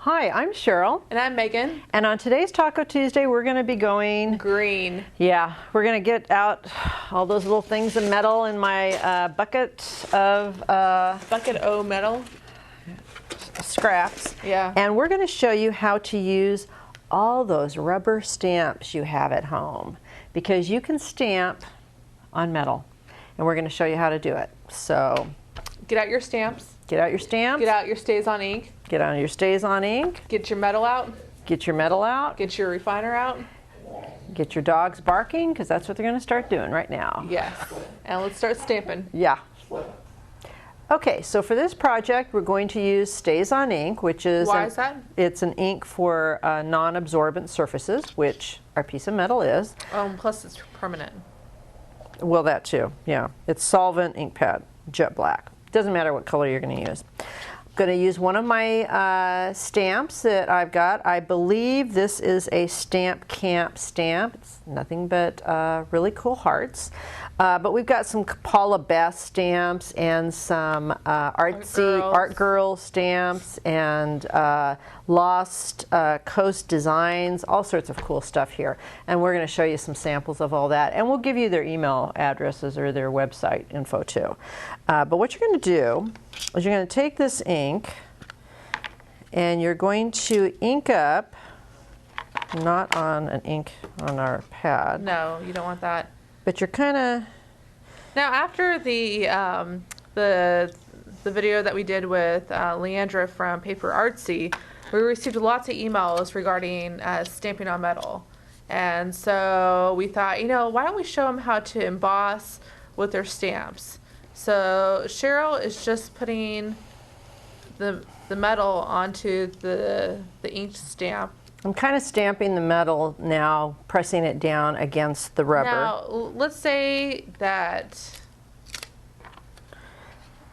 Hi, I'm Cheryl. And I'm Megan. And on today's Taco Tuesday, we're going to be going green. Yeah, we're going to get out all those little things of metal in my bucket of bucket O metal scraps. Yeah. And we're going to show you how to use all those rubber stamps you have at home, because you can stamp on metal, and we're going to show you how to do it. So get out your stamps. Get out your stamps. Get out your StazOn ink. Get out your StazOn ink. Get your metal out. Get your metal out. Get your refiner out. Get your dogs barking, because that's what they're going to start doing right now. Yes. And let's start stamping. Yeah. Okay, so for this project, we're going to use StazOn ink, which is... Why is that? It's an ink for non-absorbent surfaces, which our piece of metal is. Plus it's permanent. Well, that too, yeah. It's solvent ink pad, jet black. Doesn't matter what color you're going to use. I'm going to use one of my stamps that I've got. I believe this is a Stamp Camp stamp. It's nothing but really cool hearts. But we've got some Paula Best stamps and some Art Girl stamps and Lost Coast Designs, all sorts of cool stuff here. And we're going to show you some samples of all that. And we'll give you their email addresses or their website info too. But what you're going to do is you're going to take this ink and you're going to ink up, not on an ink on our pad. No, you don't want that. But you're kind of... Now, after the video that we did with Leandra from Paper Artsy, we received lots of emails regarding stamping on metal. And so we thought, you know, why don't we show them how to emboss with their stamps? So Cheryl is just putting the metal onto the inked stamp. I'm kind of stamping the metal now, pressing it down against the rubber. Now, let's say that...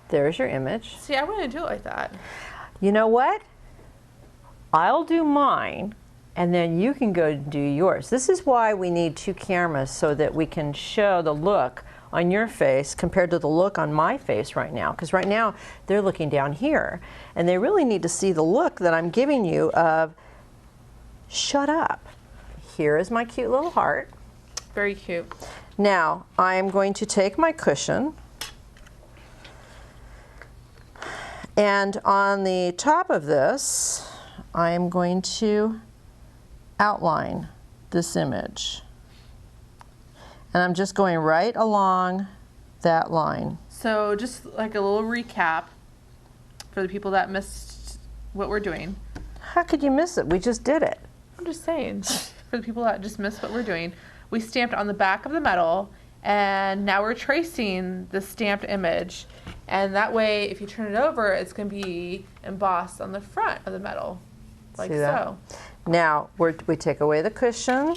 There's your image. See, I want to do it like that. You know what? I'll do mine, and then you can go do yours. This is why we need two cameras, so that we can show the look on your face compared to the look on my face right now. Because right now, they're looking down here, and they really need to see the look that I'm giving you of... Shut up. Here is my cute little heart. Very cute. Now, I'm going to take my cushion, and on the top of this, I am going to outline this image. And I'm just going right along that line. So just like a little recap for the people that missed what we're doing. How could you miss it? We just did it. I'm just saying, for the people that just missed what we're doing, we stamped on the back of the metal, and now we're tracing the stamped image. And that way, if you turn it over, it's going to be embossed on the front of the metal, like so. Now, we take away the cushion,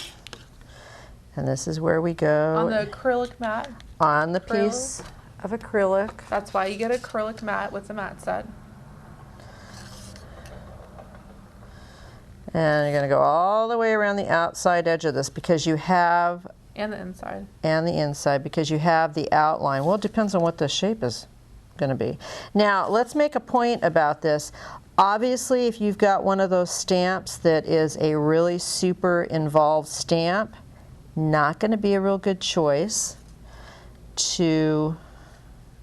and this is where we go. On the acrylic mat. On the piece of acrylic. That's why you get an acrylic mat with the mat set. And you're going to go all the way around the outside edge of this, because you have... And the inside. And the inside, because you have the outline. Well, it depends on what the shape is going to be. Now, let's make a point about this. Obviously, if you've got one of those stamps that is a really super involved stamp, not going to be a real good choice to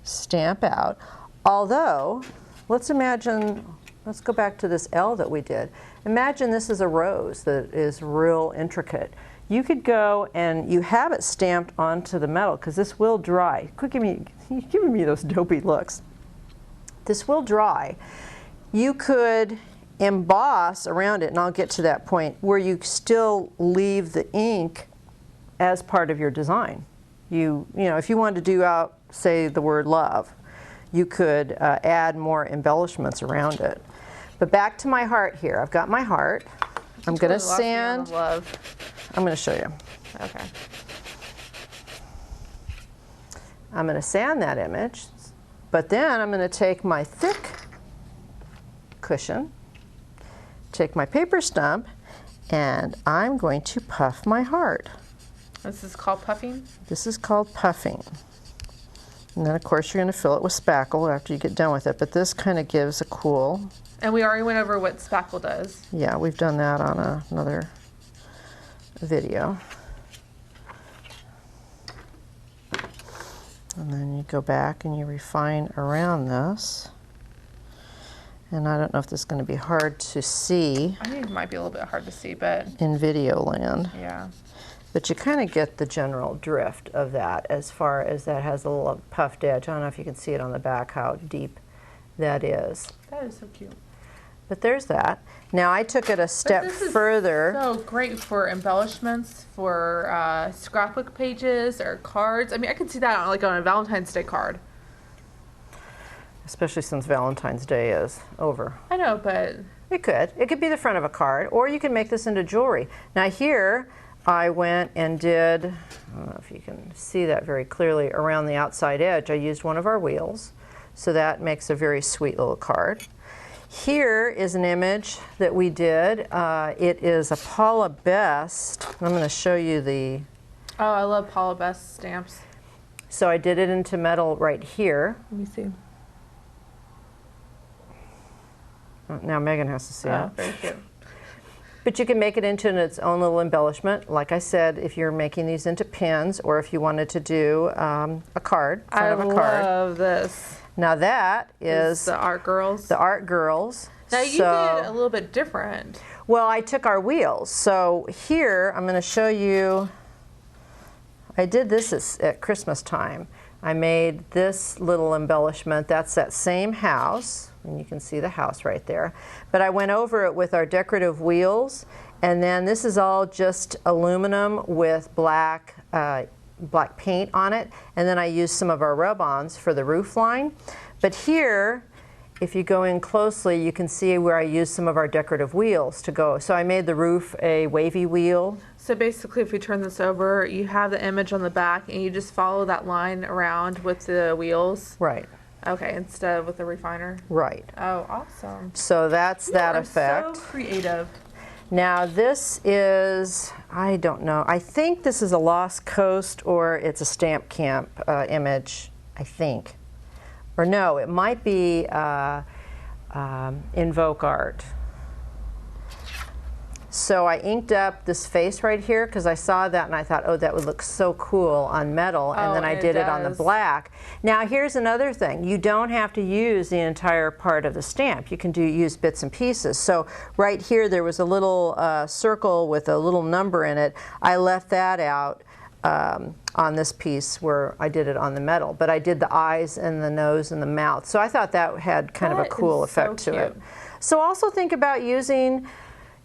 stamp out. Although, let's go back to this L that we did. Imagine this is a rose that is real intricate. You could go and you have it stamped onto the metal, because this will dry. Quit giving me those dopey looks. This will dry. You could emboss around it, and I'll get to that point, where you still leave the ink as part of your design. You know, if you wanted to do out, say, the word love, you could add more embellishments around it. But back to my heart here. I've got my heart. I'm going to sand. Love. I'm going to show you. Okay. I'm going to sand that image, but then I'm going to take my thick cushion, take my paper stump, and I'm going to puff my heart. This is called puffing? This is called puffing. And then, of course, you're going to fill it with spackle after you get done with it. But this kind of gives a cool. And we already went over what spackle does. Yeah, we've done that on another video. And then you go back and you refine around this. And I don't know if this is going to be hard to see I think it might be a little bit hard to see, but in video land. yeah. But you kind of get the general drift of that as far as that has a little puffed edge. I don't know if you can see it on the back, how deep that is. That is so cute. But there's that. Now I took it a step This is further. so great for embellishments, for scrapbook pages or cards. I mean, I could see that like on a Valentine's Day card. Especially since Valentine's Day is over. I know, but It could. It could be the front of a card, or you can make this into jewelry. Now here, I went and did, I don't know if you can see that very clearly, around the outside edge, I used one of our wheels. So that makes a very sweet little card. Here is an image that we did. It is a Paula Best. I'm going to show you the, oh, I love Paula Best stamps. so I did it into metal right here. Let me see. Now Megan has to see it. Oh, very cute. But you can make it into its own little embellishment. Like I said, if you're making these into pins, or if you wanted to do a card, front of a card. Love this. Now that This is the Art Girls. the Art Girls. Now you did a little bit different. Well, I took our wheels. So here, I'm going to show you, I did this at Christmas time. I made this little embellishment. That's that same house, and you can see the house right there. But I went over it with our decorative wheels, and then this is all just aluminum with black paint on it, and then I used some of our rub-ons for the roof line. But here, if you go in closely, you can see where I used some of our decorative wheels to go. So I made the roof a wavy wheel. So basically, if we turn this over, you have the image on the back, and you just follow that line around with the wheels. Right. Okay, instead of with the refiner. Right. Oh, awesome. So that's that You are effect. So creative. Now this is, I don't know, I think this is a Lost Coast or it's a Stamp Camp image, I think. Or no, it might be Invoke Art. So I inked up this face right here because I saw that and I thought, oh, that would look so cool on metal, and then I did it on the black. Now here's another thing. You don't have to use the entire part of the stamp. You can use bits and pieces. So right here there was a little circle with a little number in it. I left that out on this piece where I did it on the metal, but I did the eyes and the nose and the mouth. So I thought that had kind of a cool effect to it. So also think about using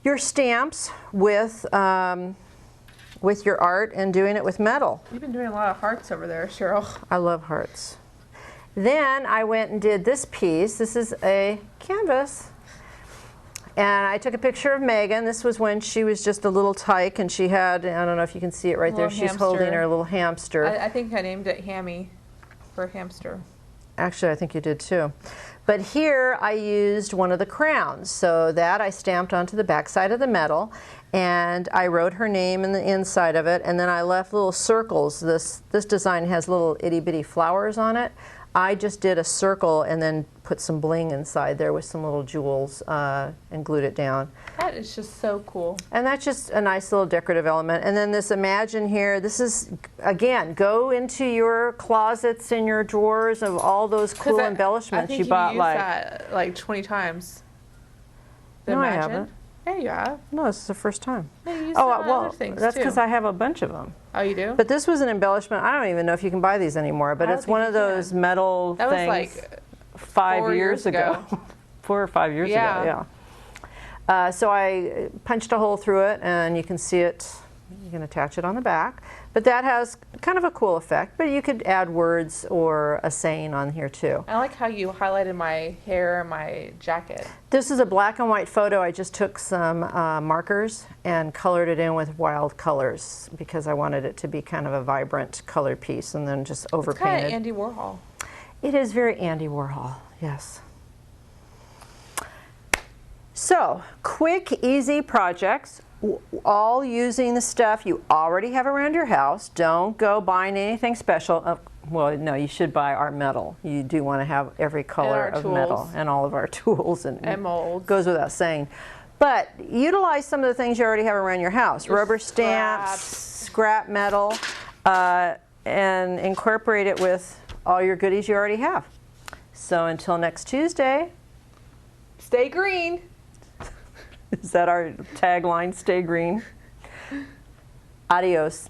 your stamps with your art and doing it with metal. You've been doing a lot of hearts over there, Cheryl. I love hearts. Then I went and did this piece. This is a canvas. And I took a picture of Megan. This was when she was just a little tyke, and she had, I don't know if you can see it right there, she's holding her little hamster. I think I named it Hammy for hamster. Actually, I think you did too. But here I used one of the crowns. So that I stamped onto the back side of the metal, and I wrote her name in the inside of it, and then I left little circles. This design has little itty bitty flowers on it. I just did a circle and then put some bling inside there with some little jewels and glued it down. That is just so cool. And that's just a nice little decorative element. And then this Imagine here, this is, again, go into your closets and your drawers of all those cool embellishments you bought. I think you used that like 20 times. No, I haven't. Yeah, you have. No, this is the first time. Yeah, you used other things that's too. because I have a bunch of them. Oh, you do? But this was an embellishment. I don't even know if you can buy these anymore, but I don't it's one think of you those can. metal That things. was like 5 years ago. 4 or 5 years ago, yeah. So I punched a hole through it, and you can see it. You can attach it on the back. But that has kind of a cool effect. But you could add words or a saying on here too. I like how you highlighted my hair and my jacket. This is a black and white photo. I just took some markers and colored it in with wild colors because I wanted it to be kind of a vibrant color piece, and then just overpainted. It's kind of Andy Warhol. It is very Andy Warhol, yes. So, quick, easy projects, all using the stuff you already have around your house. Don't go buying anything special. Well, no, you should buy our metal. You do want to have every color our of tools. metal and all of our tools, And molds. Goes without saying. But utilize some of the things you already have around your house: rubber stamps, scrap metal, and incorporate it with all your goodies you already have. So until next Tuesday. Stay green. Is that our tagline? Stay green. Adios.